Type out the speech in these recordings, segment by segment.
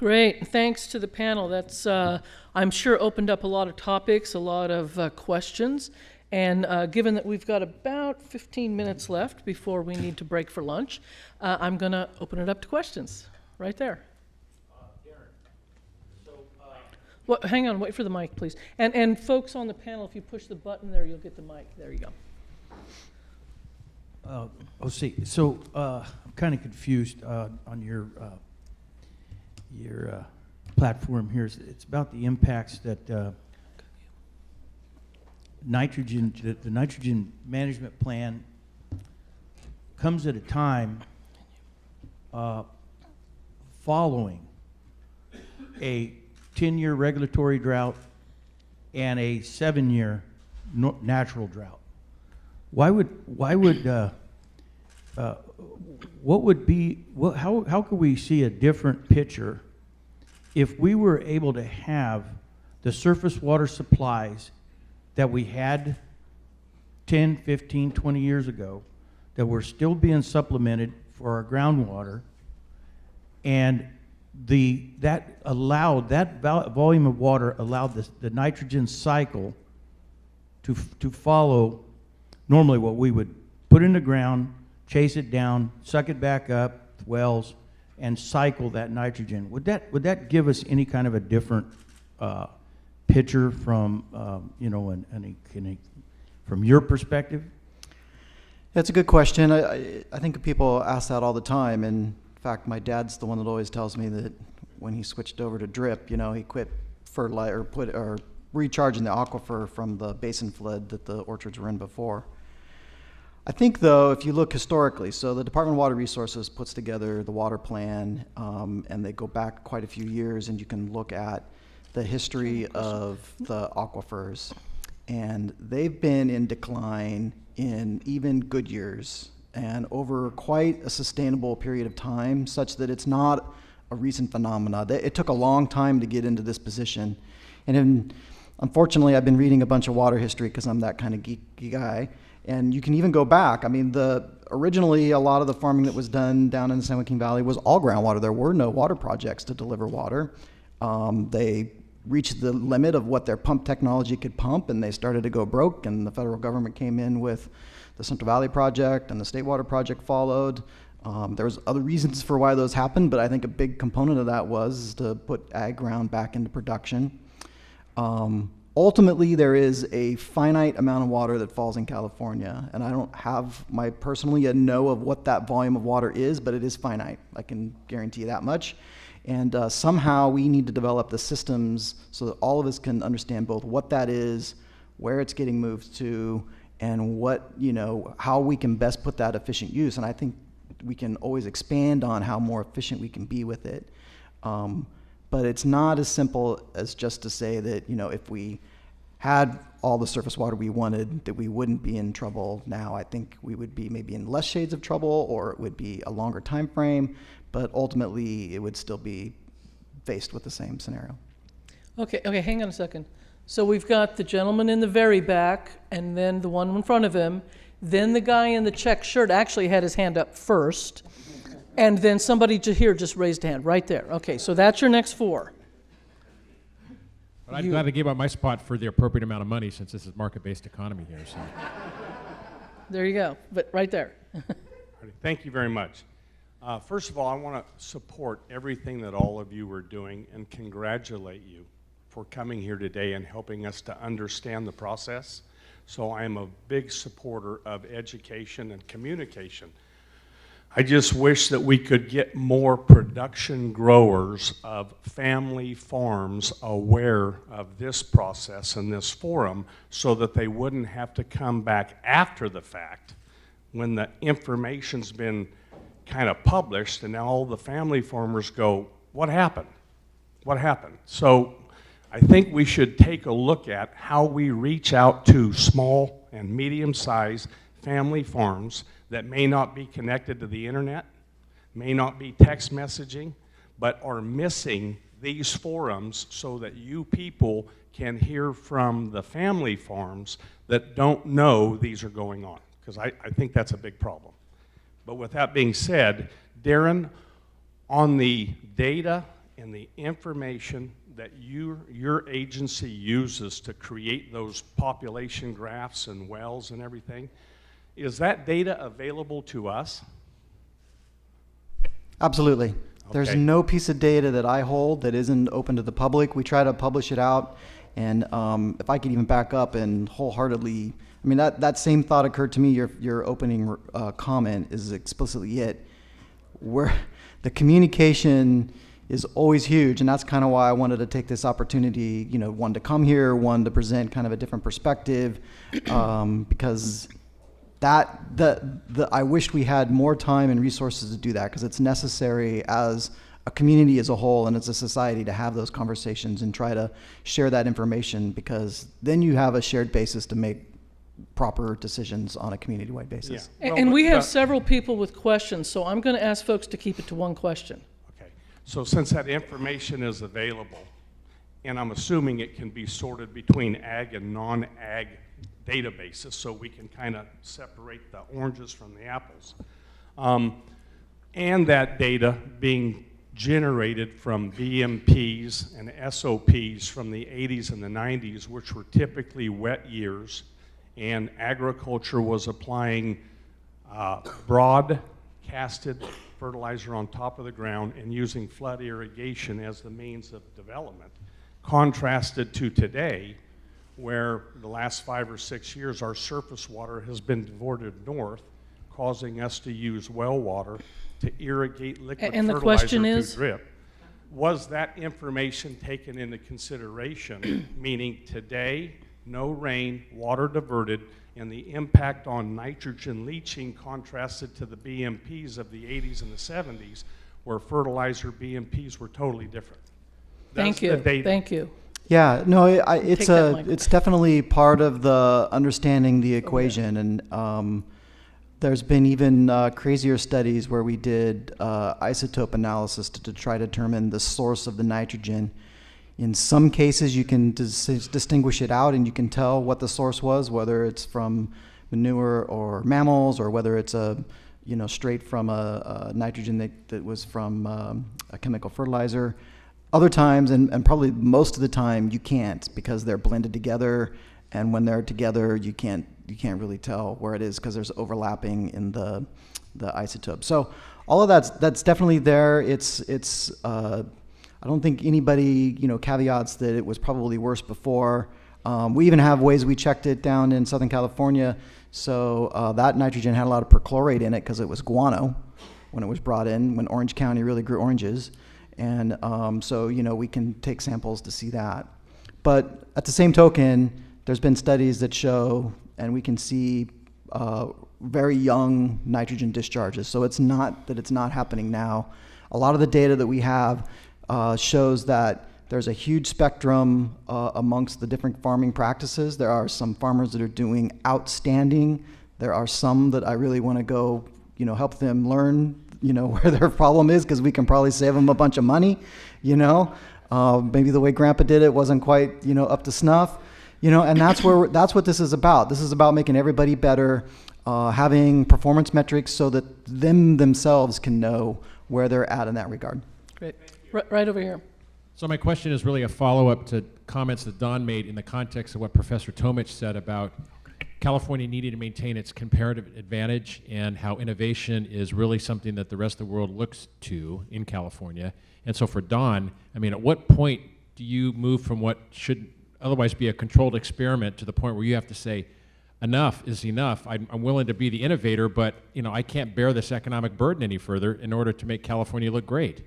Great. Thanks to the panel. That's, I'm sure, opened up a lot of topics, a lot of questions. And given that we've got about 15 minutes left before we need to break for lunch, I'm going to open it up to questions right there. Well, hang on, wait for the mic, please. And folks on the panel, if you push the button there, you'll get the mic. There you go. Let's see. So I'm kind of confused on your platform here. It's about the impacts that the nitrogen management plan comes at a time following a 10-year regulatory drought and a 7-year natural drought. How could we see a different picture if we were able to have the surface water supplies that we had 10, 15, 20 years ago that were still being supplemented for our groundwater, and that volume of water allowed the nitrogen cycle to follow normally what we would put in the ground, chase it down, suck it back up, wells, and cycle that nitrogen. Would that give us any kind of a different picture from from your perspective? That's a good question. I think people ask that all the time. In fact, my dad's the one that always tells me that when he switched over to drip, he quit fertilizer or recharging the aquifer from the basin flood that the orchards were in before. I think, though, if you look historically, so the Department of Water Resources puts together the water plan, and they go back quite a few years, and you can look at the history of the aquifers. And they've been in decline in even good years and over quite a sustainable period of time, such that it's not a recent phenomena. It took a long time to get into this position. And unfortunately, I've been reading a bunch of water history because I'm that kind of geeky guy. And you can even go back. I mean, originally a lot of the farming that was done down in the San Joaquin Valley was all groundwater. There were no water projects to deliver water. They reached the limit of what their pump technology could pump, and they started to go broke, and the federal government came in with the Central Valley Project, and the State Water Project followed. There was other reasons for why those happened, but I think a big component of that was to put ag ground back into production. Ultimately, there is a finite amount of water that falls in California, and I don't have personally a know of what that volume of water is, but it is finite. I can guarantee you that much. And somehow we need to develop the systems so that all of us can understand both what that is, where it's getting moved to, and how we can best put that efficient use. And I think we can always expand on how more efficient we can be with it. But it's not as simple as just to say that, if we had all the surface water we wanted, that we wouldn't be in trouble now. I think we would be maybe in less shades of trouble, or it would be a longer time frame, but ultimately it would still be faced with the same scenario. Okay, hang on a second. So we've got the gentleman in the very back, and then the one in front of him, then the guy in the check shirt actually had his hand up first, and then somebody here just raised a hand right there. Okay, so that's your next four. But I'm glad to give up my spot for the appropriate amount of money, since this is market-based economy here. So. There you go, but right there. Thank you very much. First of all, I want to support everything that all of you are doing and congratulate you for coming here today and helping us to understand the process. So I am a big supporter of education and communication. I just wish that we could get more production growers of family farms aware of this process and this forum, so that they wouldn't have to come back after the fact when the information's been kind of published, and now all the family farmers go, what happened? What happened? So I think we should take a look at how we reach out to small and medium-sized family farms that may not be connected to the internet, may not be text messaging, but are missing these forums, so that you people can hear from the family farms that don't know these are going on, because I think that's a big problem. But with that being said, Darren, on the data and the information that your agency uses to create those population graphs and wells and everything, is that data available to us? Absolutely. There's Okay. no piece of data that I hold that isn't open to the public. We try to publish it out, and if I could even back up and wholeheartedly, I mean, that same thought occurred to me. Your opening comment is explicitly it. Where the communication is always huge, and that's kind of why I wanted to take this opportunity, you know, one to come here, one to present kind of a different perspective, because I wish we had more time and resources to do that, because it's necessary as a community as a whole and as a society to have those conversations and try to share that information, because then you have a shared basis to make proper decisions on a community-wide basis. Yeah. And Well, we have several people with questions, so I'm going to ask folks to keep it to one question. Okay, so since that information is available, and I'm assuming it can be sorted between ag and non-ag databases, so we can kind of separate the oranges from the apples, and that data being generated from BMPs and SOPs from the 80s and the 90s, which were typically wet years, and agriculture was applying broadcasted fertilizer on top of the ground and using flood irrigation as the means of development, contrasted to today, where the last 5 or 6 years our surface water has been diverted north, causing us to use well water to irrigate liquid And the fertilizer question through is? drip. Was that information taken into consideration, meaning today, no rain, water diverted, and the impact on nitrogen leaching contrasted to the BMPs of the 80s and the 70s, where fertilizer BMPs were totally different? Thank That's the you, data. thank you. Yeah, no, it's Take that, Mike. it's definitely part of the understanding the equation, and there's been even crazier studies where we did isotope analysis to try to determine the source of the nitrogen. In some cases, you can distinguish it out, and you can tell what the source was, whether it's from manure or mammals, or whether it's straight from a nitrogen that was from a chemical fertilizer. Other times, and probably most of the time, you can't, because they're blended together, and when they're together, you can't really tell where it is, because there's overlapping in the isotope. So all of that's definitely there. It's I don't think anybody caveats that it was probably worse before. We even have ways we checked it down in Southern California. So that nitrogen had a lot of perchlorate in it because it was guano when it was brought in, when Orange County really grew oranges. And so we can take samples to see that. But at the same token, there's been studies that show, and we can see very young nitrogen discharges. So it's not that it's not happening now. A lot of the data that we have shows that there's a huge spectrum amongst the different farming practices. There are some farmers that are doing outstanding. There are some that I really want to go, help them learn, where their problem is, because we can probably save them a bunch of money, Maybe the way Grandpa did it wasn't quite, up to snuff, and that's what this is about. This is about making everybody better, having performance metrics so that themselves can know where they're at in that regard. Great. Right over here. So my question is really a follow-up to comments that Don made in the context of what Professor Tomich said about California needing to maintain its comparative advantage, and how innovation is really something that the rest of the world looks to in California. And so for Don, at what point do you move from what should otherwise be a controlled experiment to the point where you have to say, enough is enough? I'm willing to be the innovator, but I can't bear this economic burden any further in order to make California look great.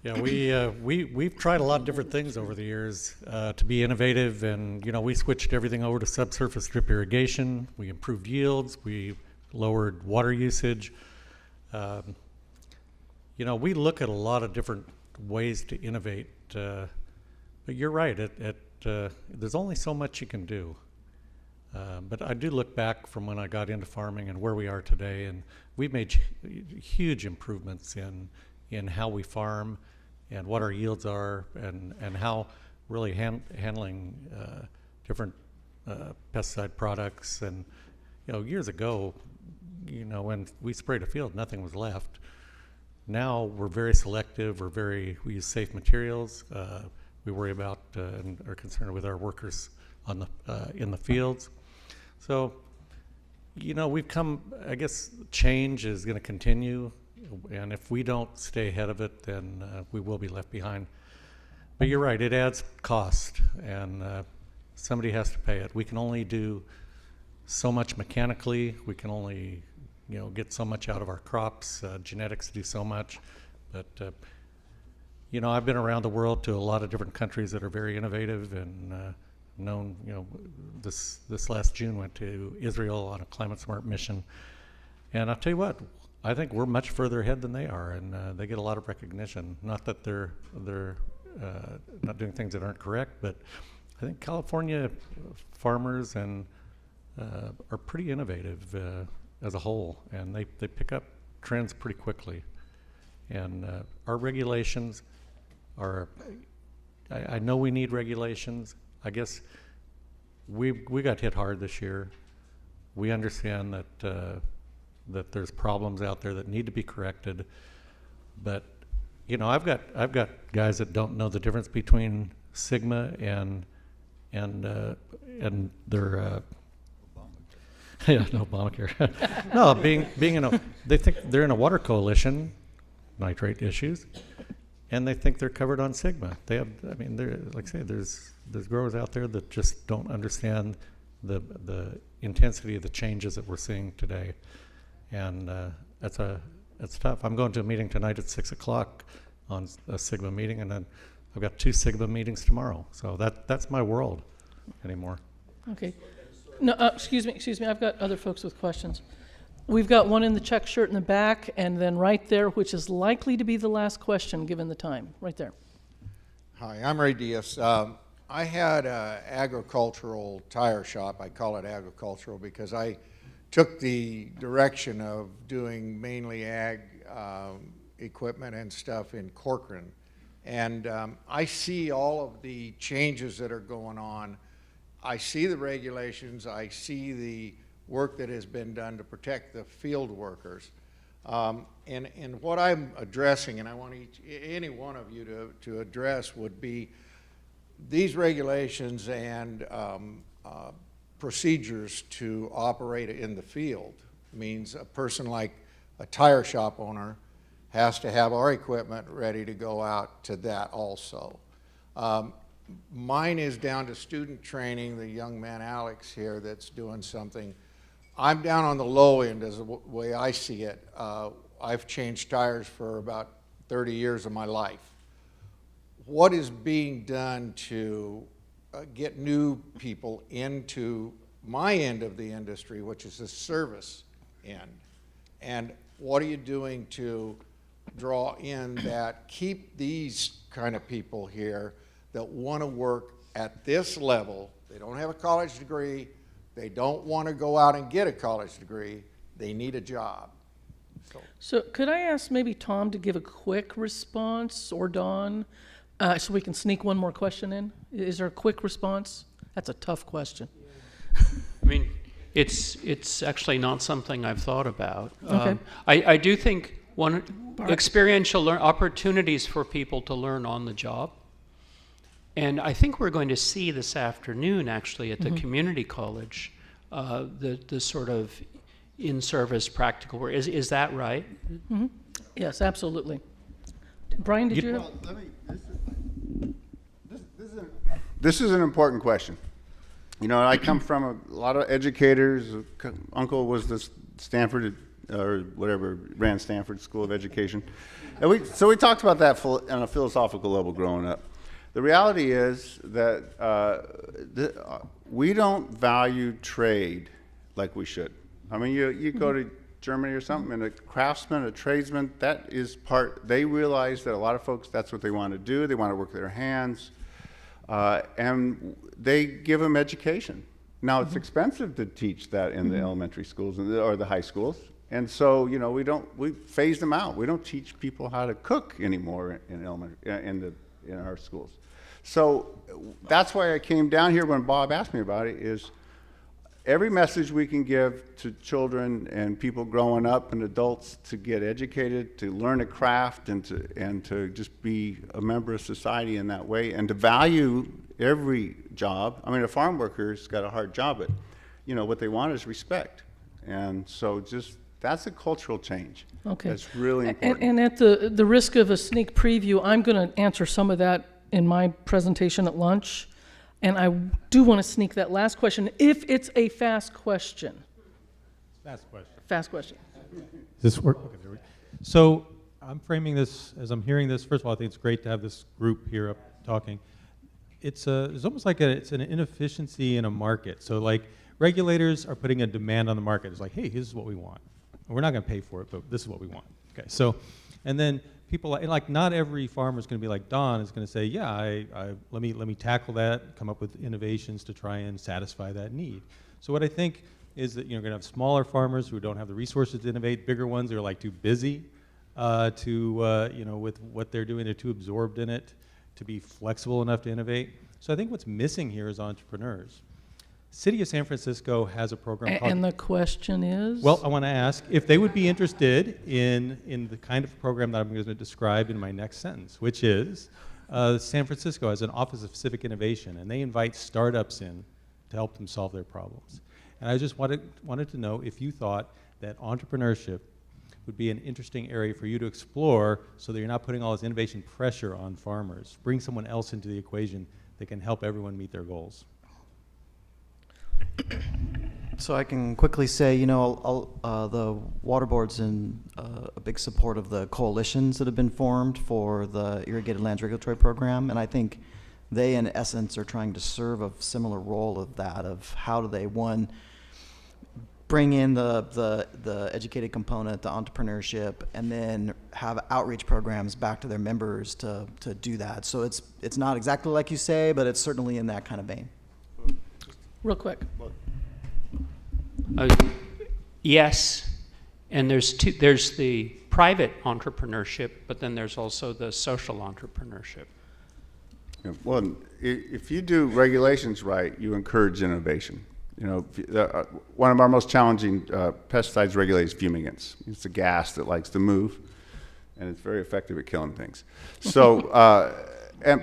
Yeah, we've tried a lot of different things over the years to be innovative, and we switched everything over to subsurface drip irrigation. We improved yields. We lowered water usage. We look at a lot of different ways to innovate, but you're right. There's only so much you can do. But I do look back from when I got into farming and where we are today, and we've made huge improvements in how we farm and what our yields are, and how really handling different pesticide products. And years ago, when we sprayed a field, nothing was left. Now we're very selective. We use safe materials. We worry about and are concerned with our workers on in the fields. So, you know, we've come. I guess change is going to continue, and if we don't stay ahead of it, then we will be left behind. But you're right; it adds cost, and somebody has to pay it. We can only do so much mechanically. We can only, you know, get so much out of our crops. Genetics do so much, but you know, I've been around the world to a lot of different countries that are very innovative, and known. You know, this last June went to Israel on a climate smart mission, and I'll tell you what, I think we're much further ahead than they are, and they get a lot of recognition. Not that they're not doing things that aren't correct, but I think California farmers and are pretty innovative as a whole, and they pick up trends pretty quickly. And our regulations are, I know we need regulations. I guess we got hit hard this year. We understand that that there's problems out there that need to be corrected, but you know, I've got guys that don't know the difference between Sigma and their yeah, no, Obamacare. No, being in a, they think they're in a water coalition, nitrate issues, and they think they're covered on Sigma. They have, I mean, they're, like I say, there's growers out there that just don't understand the intensity of the changes that we're seeing today, and that's tough. I'm going to a meeting tonight at 6 o'clock on a Sigma meeting, and then I've got 2 Sigma meetings tomorrow. So that's my world anymore. Okay. No, excuse me, I've got other folks with questions. We've got one in the check shirt in the back, and then right there, which is likely to be the last question given the time, right there. Hi, I'm Ray Diaz. I had an agricultural tire shop. I call it agricultural because I took the direction of doing mainly ag equipment and stuff in Corcoran. And I see all of the changes that are going on. I see the regulations. I see the work that has been done to protect the field workers. And what I'm addressing, and I want any one of you to address, would be these regulations and procedures to operate in the field. Means a person like a tire shop owner has to have our equipment ready to go out to that also. Mine is down to student training, the young man Alex here that's doing something. I'm down on the low end as the way I see it. I've changed tires for about 30 years of my life. What is being done to get new people into my end of the industry, which is the service end? And what are you doing to draw in that, keep these kind of people here that want to work at this level? They don't have a college degree. They don't want to go out and get a college degree. They need a job. So could I ask maybe Tom to give a quick response, or Dawn, so we can sneak one more question in? Is there a quick response? That's a tough question. I mean, it's actually not something I've thought about. Okay. I do think experiential opportunities for people to learn on the job. And I think we're going to see this afternoon, actually, at the community college, the sort of in-service practical work. Is that right? Mm-hmm. Yes, absolutely. Brian, did you have? This is an important question. You know, I come from a lot of educators. Uncle was the Stanford, or whatever, ran Stanford School of Education. And we talked about that on a philosophical level growing up. The reality is that we don't value trade like we should. I mean, you go to Germany or something, and a craftsman, a tradesman, that is they realize that a lot of folks, that's what they want to do. They want to work their hands. And they give them education. Now, it's expensive to teach that in the elementary schools or the high schools. And so, you know, we phase them out. We don't teach people how to cook anymore in our schools. So that's why I came down here when Bob asked me about it, is every message we can give to children and people growing up and adults to get educated, to learn a craft, and to just be a member of society in that way, and to value every job. I mean, a farm worker's got a hard job, but you know what they want is respect, and so just that's a cultural change. Okay. That's really important. And at the risk of a sneak preview, I'm going to answer some of that in my presentation at lunch. And I do want to sneak that last question, if it's a fast question. Fast question. Fast question. Does this work? Okay, there we go. So I'm framing this, as I'm hearing this, first of all, I think it's great to have this group here up talking. It's almost like it's an inefficiency in a market. So like regulators are putting a demand on the market. It's like, hey, this is what we want. We're not going to pay for it, but this is what we want. Okay, so, and then people, like not every farmer is going to be like Don is going to say, yeah, let me tackle that, come up with innovations to try and satisfy that need. So what I think is that you're going to have smaller farmers who don't have the resources to innovate, bigger ones who are like too busy with what they're doing, they're too absorbed in it to be flexible enough to innovate. So I think what's missing here is entrepreneurs. City of San Francisco has a program called... And the question is? Well, I want to ask if they would be interested in the kind of program that I'm going to describe in my next sentence, which is San Francisco has an Office of Civic Innovation, and they invite startups in to help them solve their problems. And I just wanted to know if you thought that entrepreneurship would be an interesting area for you to explore so that you're not putting all this innovation pressure on farmers. Bring someone else into the equation that can help everyone meet their goals. So I can quickly say, the water board's in a big support of the coalitions that have been formed for the Irrigated Lands Regulatory Program, and I think they, in essence, are trying to serve a similar role of that, of how do they, one, bring in the educated component, the entrepreneurship, and then have outreach programs back to their members to do that. So it's not exactly like you say, but it's certainly in that kind of vein. Real quick. Yes, and there's the private entrepreneurship, but then there's also the social entrepreneurship. Yeah, well, if you do regulations right, you encourage innovation. One of our most challenging pesticides regulated is fumigants. It's a gas that likes to move, and it's very effective at killing things. So,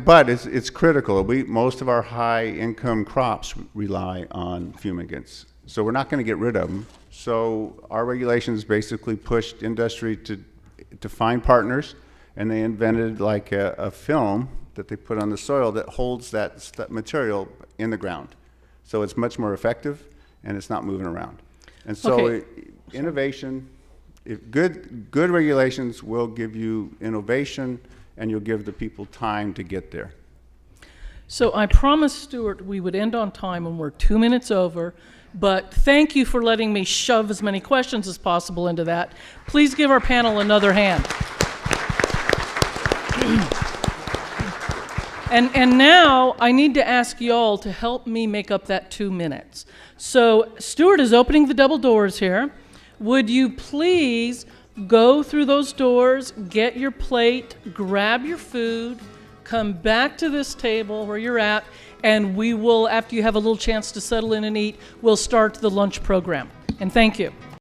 but it's critical. Most of our high-income crops rely on fumigants, so we're not going to get rid of them. So our regulations basically pushed industry to find partners, and they invented like a film that they put on the soil that holds that material in the ground. So it's much more effective, and it's not moving around. And so innovation, good regulations will give you innovation, and you'll give the people time to get there. So I promised Stuart we would end on time, and we're 2 minutes over. But thank you for letting me shove as many questions as possible into that. Please give our panel another hand. And now I need to ask y'all to help me make up that 2 minutes. So Stuart is opening the double doors here. Would you please go through those doors, get your plate, grab your food, come back to this table where you're at, and we will, after you have a little chance to settle in and eat, we'll start the lunch program. And thank you.